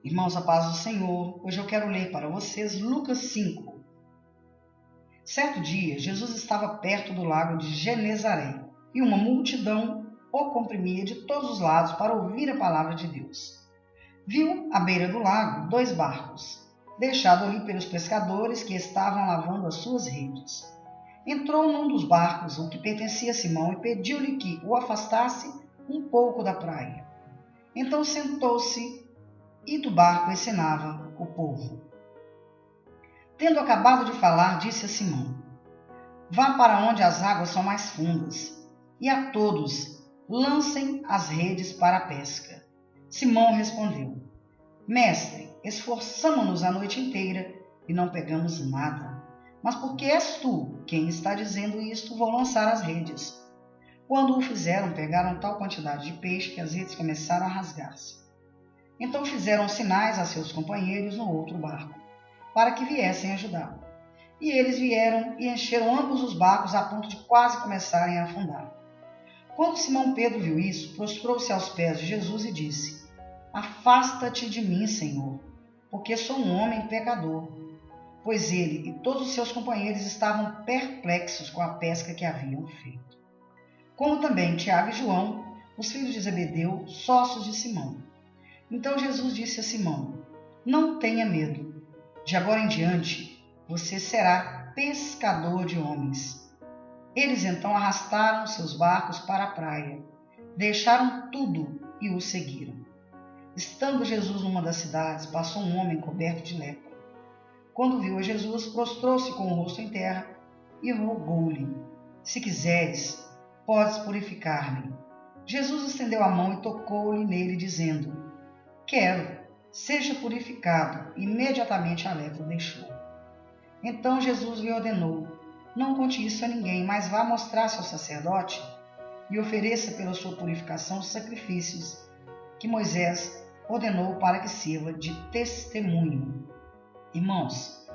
Irmãos, a paz do Senhor, hoje eu quero ler para vocês Lucas 5. Certo dia, Jesus estava perto do lago de Genezaré e uma multidão o comprimia de todos os lados para ouvir a palavra de Deus. Viu à beira do lago 2 barcos, deixados ali pelos pescadores que estavam lavando as suas redes. Entrou num dos barcos, o que pertencia a Simão, e pediu-lhe que o afastasse um pouco da praia. Então sentou-se e do barco ensinava o povo. Tendo acabado de falar, disse a Simão: Vá para onde as águas são mais fundas, e a todos lancem as redes para a pesca. Simão respondeu: Mestre, esforçamo-nos a noite inteira e não pegamos nada. Mas porque és tu quem está dizendo isto, vou lançar as redes. Quando o fizeram, pegaram tal quantidade de peixe que as redes começaram a rasgar-se. Então fizeram sinais a seus companheiros no outro barco, para que viessem ajudá-lo. E eles vieram e encheram ambos os barcos a ponto de quase começarem a afundar. Quando Simão Pedro viu isso, prostrou-se aos pés de Jesus e disse: Afasta-te de mim, Senhor, porque sou um homem pecador. Pois ele e todos os seus companheiros estavam perplexos com a pesca que haviam feito. Como também Tiago e João, os filhos de Zebedeu, sócios de Simão. Então Jesus disse a Simão: Não tenha medo. De agora em diante, você será pescador de homens. Eles então arrastaram seus barcos para a praia, deixaram tudo e o seguiram. Estando Jesus numa das cidades, passou um homem coberto de lepra. Quando viu a Jesus, prostrou-se com o rosto em terra e rogou-lhe: Se quiseres, podes purificar-me. Jesus estendeu a mão e tocou-lhe nele, dizendo: Quero, seja purificado. Imediatamente a lepra o deixou. Então Jesus lhe ordenou: Não conte isso a ninguém, mas vá mostrar-se ao sacerdote e ofereça pela sua purificação os sacrifícios que Moisés ordenou para que sirva de testemunho. Irmãos,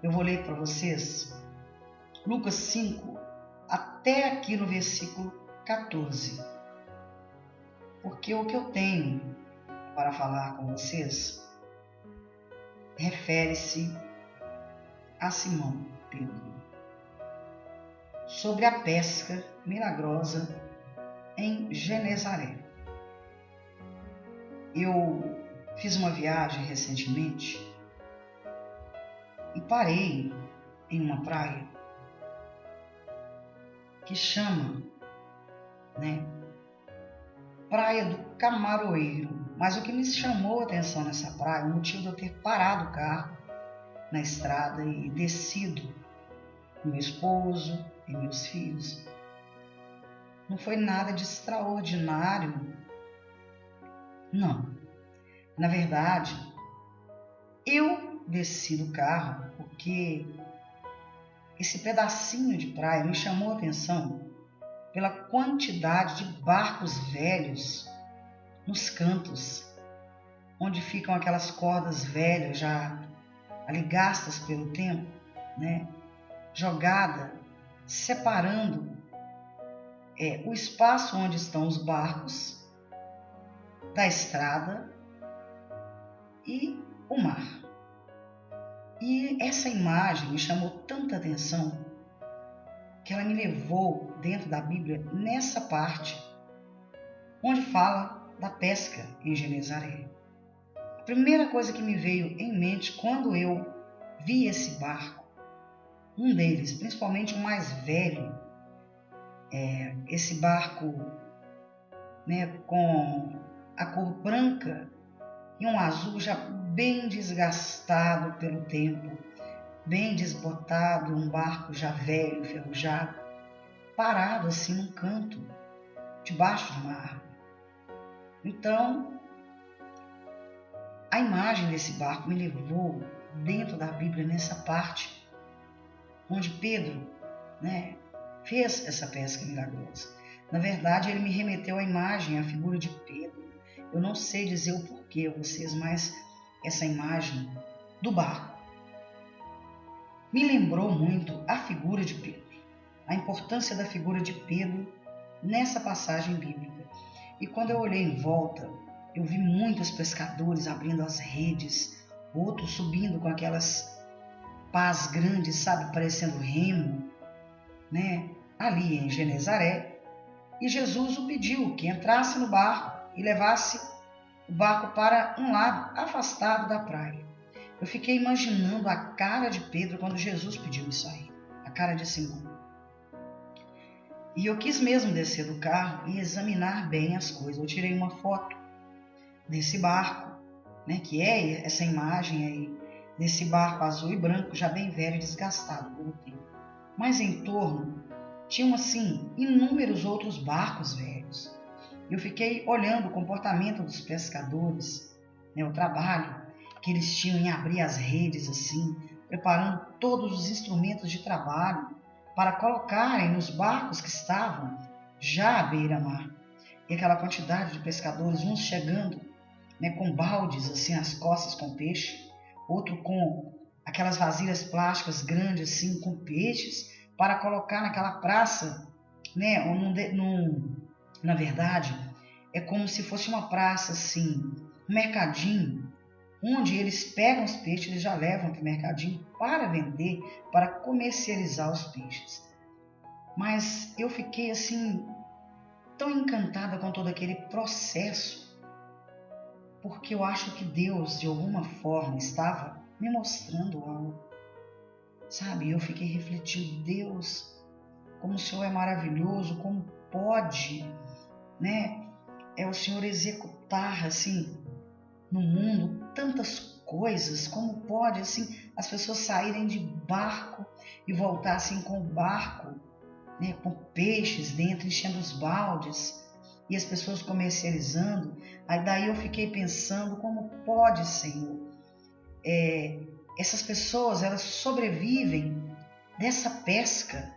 eu vou ler para vocês Lucas 5 até aqui no versículo 14, porque o que eu tenho para falar com vocês refere-se a Simão Pedro, sobre a pesca milagrosa em Genezaré. Eu fiz uma viagem recentemente e parei em uma praia que chama, Praia do Camaroeiro. Mas o que me chamou a atenção nessa praia, o motivo de eu ter parado o carro na estrada e descido com meu esposo e meus filhos, não foi nada de extraordinário, não. Na verdade, eu desci do carro porque esse pedacinho de praia me chamou a atenção pela quantidade de barcos velhos nos cantos, onde ficam aquelas cordas velhas já ali gastas pelo tempo, jogada, separando o espaço onde estão os barcos da estrada e o mar. E essa imagem me chamou tanta atenção que ela me levou dentro da Bíblia nessa parte onde fala da pesca em Genezaré. A primeira coisa que me veio em mente quando eu vi esse barco, um deles, principalmente o mais velho, esse barco com a cor branca e um azul já bem desgastado pelo tempo, bem desbotado, um barco já velho, enferrujado, parado assim num canto, debaixo de uma árvore. Então, a imagem desse barco me levou dentro da Bíblia nessa parte onde Pedro fez essa pesca milagrosa. Na verdade, ele me remeteu à imagem, à figura de Pedro. Eu não sei dizer o porquê a vocês, mas essa imagem do barco me lembrou muito a figura de Pedro, a importância da figura de Pedro nessa passagem bíblica. E quando eu olhei em volta, eu vi muitos pescadores abrindo as redes, outros subindo com aquelas pás grandes, sabe, parecendo remo, né, ali em Genezaré. E Jesus o pediu que entrasse no barco e levasse o barco para um lado, afastado da praia. Eu fiquei imaginando a cara de Pedro quando Jesus pediu isso aí, a cara de Simão. E eu quis mesmo descer do carro e examinar bem as coisas. Eu tirei uma foto desse barco, né, que é essa imagem aí, desse barco azul e branco, já bem velho e desgastado pelo tempo. Mas em torno tinham, assim, inúmeros outros barcos velhos. Eu fiquei olhando o comportamento dos pescadores, né, o trabalho que eles tinham em abrir as redes assim, preparando todos os instrumentos de trabalho para colocarem nos barcos que estavam já à beira-mar. E aquela quantidade de pescadores, uns chegando, né, com baldes assim nas costas com peixe, outro com aquelas vasilhas plásticas grandes assim com peixes para colocar naquela praça, né, na verdade, é como se fosse uma praça assim, um mercadinho, onde eles pegam os peixes e já levam para o mercadinho para vender, para comercializar os peixes. Mas eu fiquei assim tão encantada com todo aquele processo, porque eu acho que Deus de alguma forma estava me mostrando algo, sabe? Eu fiquei refletindo, Deus, como o Senhor é maravilhoso, como pode, né? É o Senhor executar assim no mundo tantas coisas, como pode assim as pessoas saírem de barco e voltassem com o barco, né, com peixes dentro, enchendo os baldes e as pessoas comercializando. Aí daí eu fiquei pensando, como pode, Senhor, essas pessoas, elas sobrevivem dessa pesca,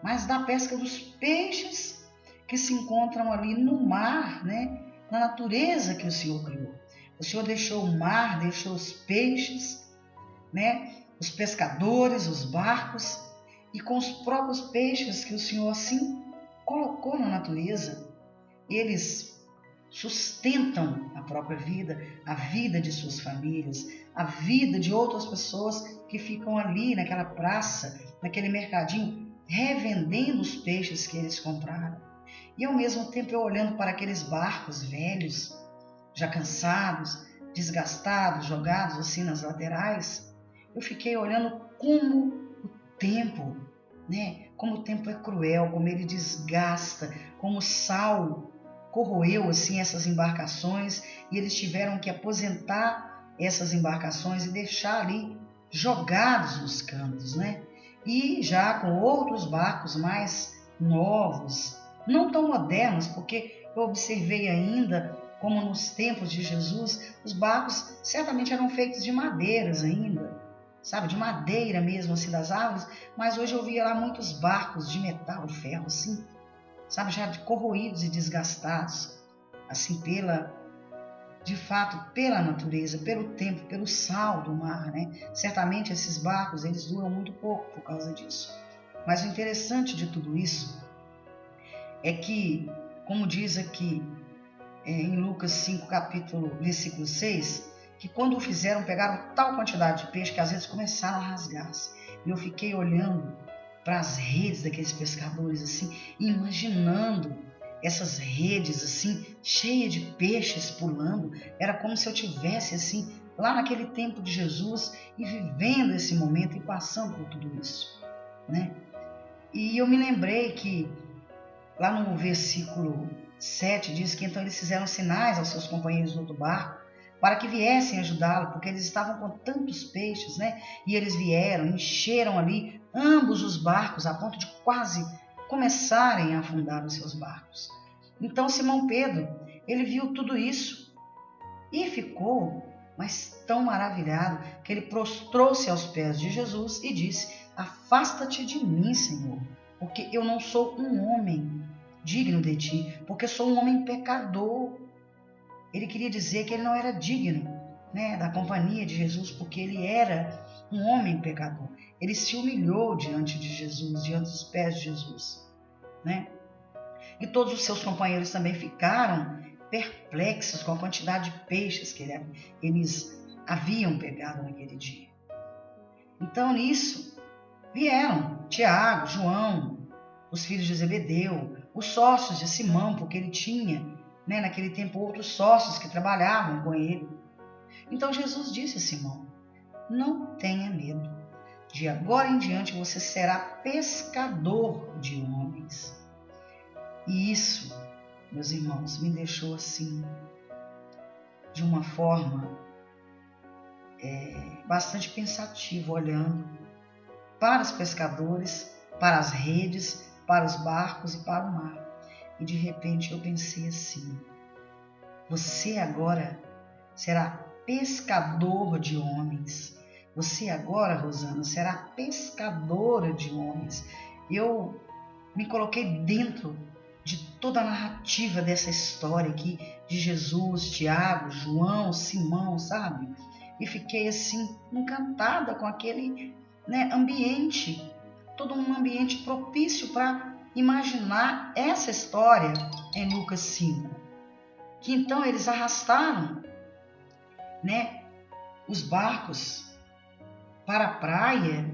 mas da pesca dos peixes que se encontram ali no mar, né, na natureza que o Senhor criou. O Senhor deixou o mar, deixou os peixes, né, os pescadores, os barcos, e com os próprios peixes que o Senhor assim colocou na natureza, eles sustentam a própria vida, a vida de suas famílias, a vida de outras pessoas que ficam ali naquela praça, naquele mercadinho, revendendo os peixes que eles compraram. E ao mesmo tempo eu olhando para aqueles barcos velhos, já cansados, desgastados, jogados assim nas laterais, eu fiquei olhando como o tempo, né? Como o tempo é cruel, como ele desgasta, como o sal corroeu assim essas embarcações e eles tiveram que aposentar essas embarcações e deixar ali jogados nos cantos, né? E já com outros barcos mais novos, não tão modernos, porque eu observei ainda como nos tempos de Jesus, os barcos certamente eram feitos de madeiras ainda, sabe, de madeira mesmo, assim, das árvores, mas hoje eu via lá muitos barcos de metal, de ferro, assim, sabe, já corroídos e desgastados, assim, de fato, pela natureza, pelo tempo, pelo sal do mar, né? Certamente esses barcos, eles duram muito pouco por causa disso. Mas o interessante de tudo isso é que, como diz aqui em Lucas 5, versículo 6, que quando o fizeram, pegaram tal quantidade de peixe que às vezes começaram a rasgar-se. E eu fiquei olhando para as redes daqueles pescadores assim, imaginando essas redes assim, cheias de peixes pulando. Era como se eu tivesse assim, lá naquele tempo de Jesus e vivendo esse momento e passando por tudo isso, né? E eu me lembrei que lá no versículo 7 diz que então eles fizeram sinais aos seus companheiros do outro barco para que viessem ajudá-lo, porque eles estavam com tantos peixes, né? E eles vieram, encheram ali ambos os barcos a ponto de quase começarem a afundar os seus barcos. Então Simão Pedro, ele viu tudo isso e ficou, mas tão maravilhado, que ele prostrou-se aos pés de Jesus e disse: afasta-te de mim, Senhor, porque eu não sou um homem digno de ti, porque sou um homem pecador. Ele queria dizer que ele não era digno, né, da companhia de Jesus, porque ele era um homem pecador. Ele se humilhou diante de Jesus, diante dos pés de Jesus, né? E todos os seus companheiros também ficaram perplexos com a quantidade de peixes que eles haviam pegado naquele dia. Então, nisso, vieram Tiago, João, os filhos de Zebedeu, os sócios de Simão, porque ele tinha, naquele tempo, outros sócios que trabalhavam com ele. Então, Jesus disse a Simão: não tenha medo, de agora em diante você será pescador de homens. E isso, meus irmãos, me deixou assim, de uma forma bastante pensativo, olhando para os pescadores, para as redes, para os barcos e para o mar. E de repente eu pensei assim: você agora será pescador de homens. Você agora, Rosana, será pescadora de homens. Eu me coloquei dentro de toda a narrativa dessa história aqui de Jesus, Tiago, João, Simão, sabe? E fiquei assim encantada com aquele ambiente, todo um ambiente propício para imaginar essa história em Lucas 5. Que então eles arrastaram, os barcos para a praia,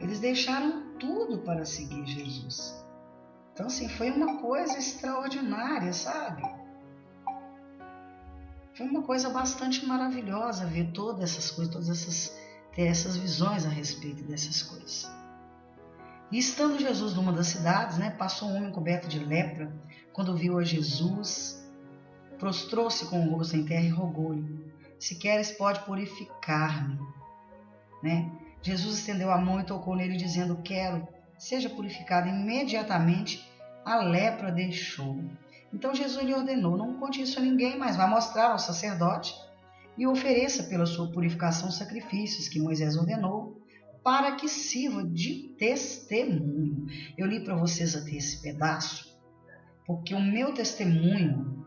eles deixaram tudo para seguir Jesus. Então, assim, foi uma coisa extraordinária, sabe? Foi uma coisa bastante maravilhosa ver todas essas coisas, ter essas visões a respeito dessas coisas. E estando Jesus numa das cidades, passou um homem coberto de lepra. Quando viu a Jesus, prostrou-se com o rosto em terra e rogou-lhe: se queres, pode purificar-me. Jesus estendeu a mão e tocou nele, dizendo: quero, seja purificado. Imediatamente a lepra deixou. Então Jesus lhe ordenou: não conte isso a ninguém, mas vá mostrar ao sacerdote e ofereça pela sua purificação sacrifícios que Moisés ordenou, para que sirva de testemunho. Eu li para vocês aqui esse pedaço, porque o meu testemunho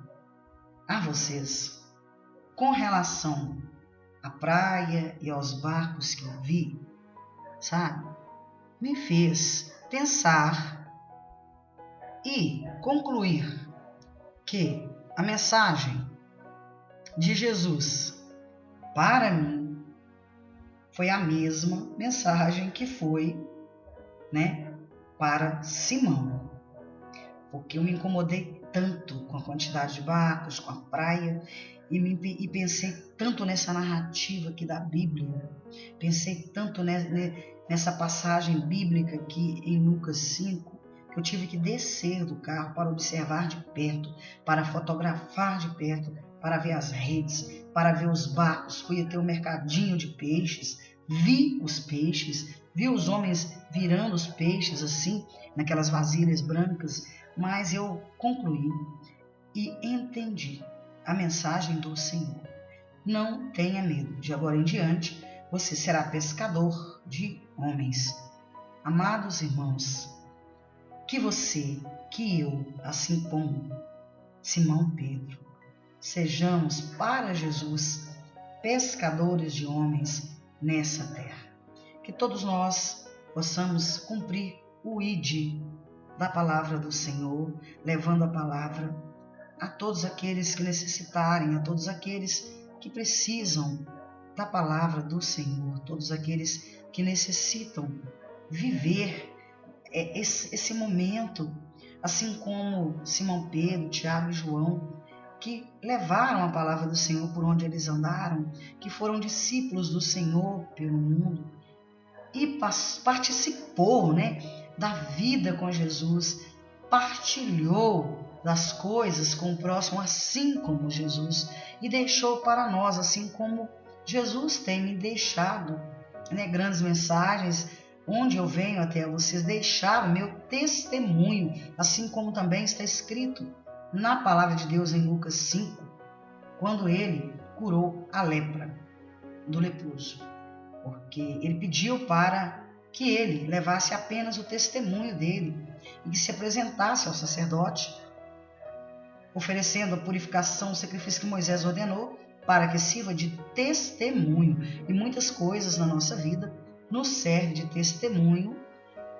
a vocês, com relação à praia e aos barcos que eu vi, sabe, me fez pensar e concluir que a mensagem de Jesus para mim foi a mesma mensagem que foi, para Simão. Porque eu me incomodei tanto com a quantidade de barcos, com a praia, e pensei tanto nessa narrativa aqui da Bíblia, pensei tanto nessa passagem bíblica aqui em Lucas 5, que eu tive que descer do carro para observar de perto, para fotografar de perto, para ver as redes, para ver os barcos. Fui até o mercadinho de peixes, vi os peixes, vi os homens virando os peixes assim, naquelas vasilhas brancas, mas eu concluí e entendi a mensagem do Senhor. Não tenha medo, de agora em diante você será pescador de homens. Amados irmãos, que você, que eu, assim como Simão Pedro, sejamos para Jesus pescadores de homens nessa terra. Que todos nós possamos cumprir o ID da palavra do Senhor, levando a palavra a todos aqueles que necessitarem, a todos aqueles que precisam da palavra do Senhor, todos aqueles que necessitam viver esse momento, assim como Simão Pedro, Tiago e João, que levaram a palavra do Senhor por onde eles andaram, que foram discípulos do Senhor pelo mundo e participou, da vida com Jesus, partilhou das coisas com o próximo, assim como Jesus, e deixou para nós, assim como Jesus tem me deixado, grandes mensagens, onde eu venho até vocês deixar o meu testemunho, assim como também está escrito na palavra de Deus em Lucas 5, quando ele curou a lepra do leproso, porque ele pediu para que ele levasse apenas o testemunho dele e que se apresentasse ao sacerdote, oferecendo a purificação, o sacrifício que Moisés ordenou, para que sirva de testemunho. E muitas coisas na nossa vida nos servem de testemunho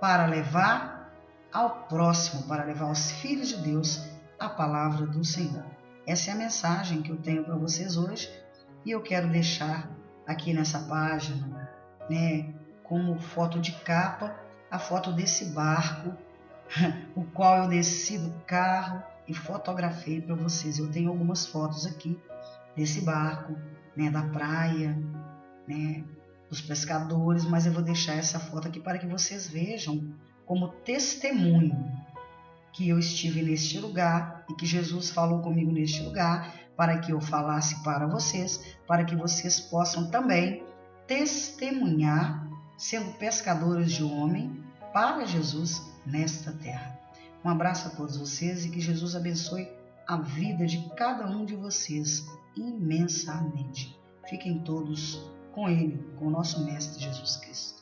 para levar ao próximo, para levar aos filhos de Deus a palavra do Senhor. Essa é a mensagem que eu tenho para vocês hoje e eu quero deixar aqui nessa página, né, como foto de capa, a foto desse barco, o qual eu desci do carro e fotografei para vocês. Eu tenho algumas fotos aqui desse barco, né, da praia, né, dos pescadores, mas eu vou deixar essa foto aqui para que vocês vejam como testemunho que eu estive neste lugar e que Jesus falou comigo neste lugar, para que eu falasse para vocês, para que vocês possam também testemunhar, sendo pescadores de homem para Jesus nesta terra. Um abraço a todos vocês e que Jesus abençoe a vida de cada um de vocês imensamente. Fiquem todos com Ele, com o nosso Mestre Jesus Cristo.